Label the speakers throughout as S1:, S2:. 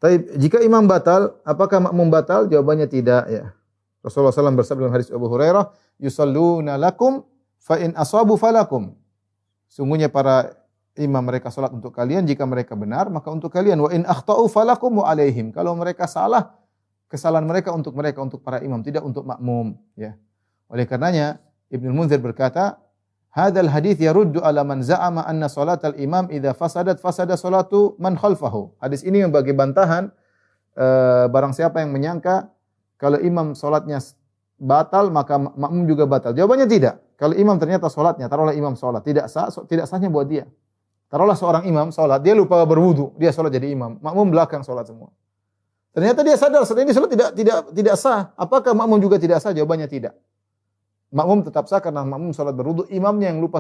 S1: Taib, jika imam batal, apakah makmum batal? Jawabannya tidak ya. Rasulullah SAW bersabda dalam hadis Abu Hurairah, "Yusalluna lakum fa in asabu falakum." Sungguhnya para imam mereka salat untuk kalian, jika mereka benar maka untuk kalian. Wa in akhtau falakum wa alaihim. Kalau mereka salah, kesalahan mereka, untuk para imam, tidak untuk makmum ya. Oleh karenanya Ibnu Munzir berkata, "Hadzal hadits yaruddu ala man za'ama anna salatal imam idza fasadat fasada salatu man khalfahu." Hadis ini membagi bantahan barang siapa yang menyangka kalau imam salatnya batal maka makmum juga batal. Jawabannya tidak. Kalau imam ternyata salatnya, taruhlah imam salat tidak sah, tidak sahnya buat dia. Taruhlah seorang imam salat, dia lupa berwudu, dia salat jadi imam, makmum belakang salat semua. Ternyata dia sadar setelah ini salat tidak sah. Apakah makmum juga tidak sah? Jawabannya tidak. Makmum tetap sah karena makmum salat berwudu, imamnya yang lupa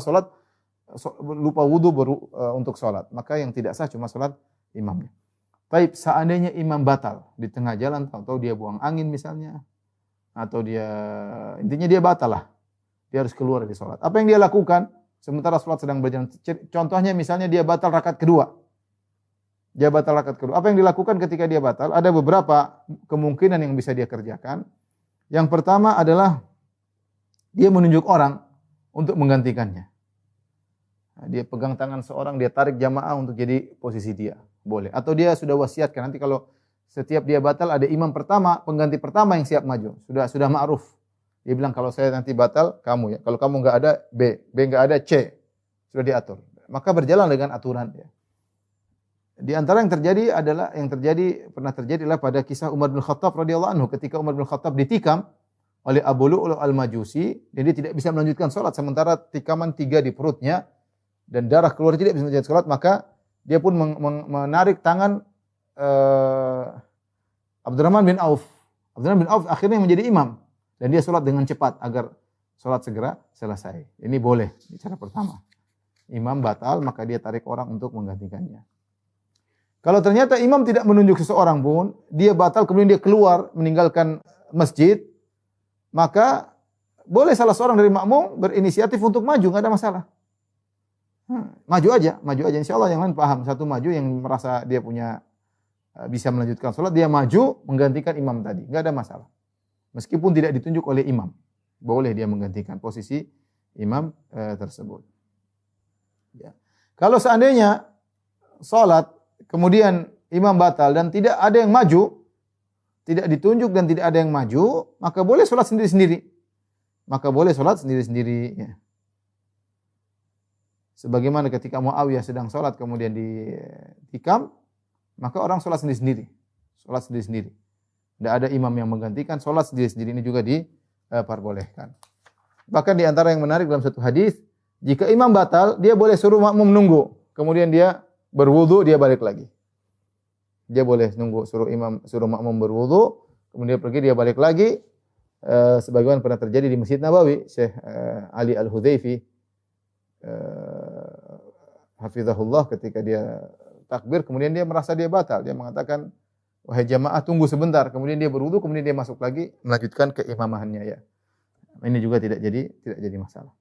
S1: wudu untuk salat. Maka yang tidak sah cuma salat imamnya. Baik, seandainya imam batal di tengah jalan, tahu-tahu dia buang angin misalnya, atau intinya dia batal lah. Dia harus keluar dari salat. Apa yang dia lakukan sementara salat sedang berjalan? Contohnya misalnya dia batal rakaat kedua. Apa yang dilakukan ketika dia batal? Ada beberapa kemungkinan yang bisa dia kerjakan. Yang pertama adalah dia menunjuk orang untuk menggantikannya. Dia pegang tangan seorang, dia tarik jamaah untuk jadi posisi dia. Boleh. Atau dia sudah wasiatkan, nanti kalau setiap dia batal ada imam pertama, pengganti pertama yang siap maju. Sudah ma'ruf. Dia bilang kalau saya nanti batal, kamu ya. Kalau kamu enggak ada, B enggak ada, C. Sudah diatur. Maka berjalan dengan aturan ya. Di antara yang pernah terjadi adalah pada kisah Umar bin Khattab radhiyallahu anhu, ketika Umar bin Khattab ditikam oleh Abu Lu'lu' al-Majusi, dan dia tidak bisa melanjutkan salat sementara tikaman 3 di perutnya dan darah keluar, tidak bisa melanjutkan salat, maka dia pun menarik tangan Abdurrahman bin Auf. Abdurrahman bin Auf akhirnya menjadi imam dan dia salat dengan cepat agar salat segera selesai. Ini boleh, cara pertama. Imam batal maka dia tarik orang untuk menggantikannya. Kalau ternyata imam tidak menunjuk seseorang pun, dia batal kemudian dia keluar meninggalkan masjid, maka boleh salah seorang dari makmum berinisiatif untuk maju, enggak ada masalah. Maju aja. Insyaallah yang lain paham. Satu maju yang merasa dia bisa melanjutkan salat, dia maju menggantikan imam tadi. Enggak ada masalah. Meskipun tidak ditunjuk oleh imam, boleh dia menggantikan posisi imam tersebut. Ya. Kalau seandainya salat kemudian imam batal dan tidak ada yang maju, tidak ditunjuk dan tidak ada yang maju, maka boleh salat sendiri-sendiri. Ya. Sebagaimana ketika Muawiyah sedang salat kemudian ditikam, maka orang salat sendiri-sendiri. Tidak ada imam yang menggantikan, salat sendiri-sendiri, ini juga diperbolehkan. Bahkan di antara yang menarik dalam satu hadis, jika imam batal, dia boleh suruh makmum nunggu. Kemudian dia berwudu, dia balik lagi. Dia boleh nunggu, suruh makmum berwudu, kemudian pergi, dia balik lagi. Sebagaimana pernah terjadi di Masjid Nabawi, Syekh Ali Al-Hudzaify hafizahullah, ketika dia takbir kemudian dia merasa dia batal, dia mengatakan, wahai jamaah tunggu sebentar, kemudian dia berwudu, kemudian dia masuk lagi melanjutkan keimamahannya ya. Ini juga tidak jadi masalah.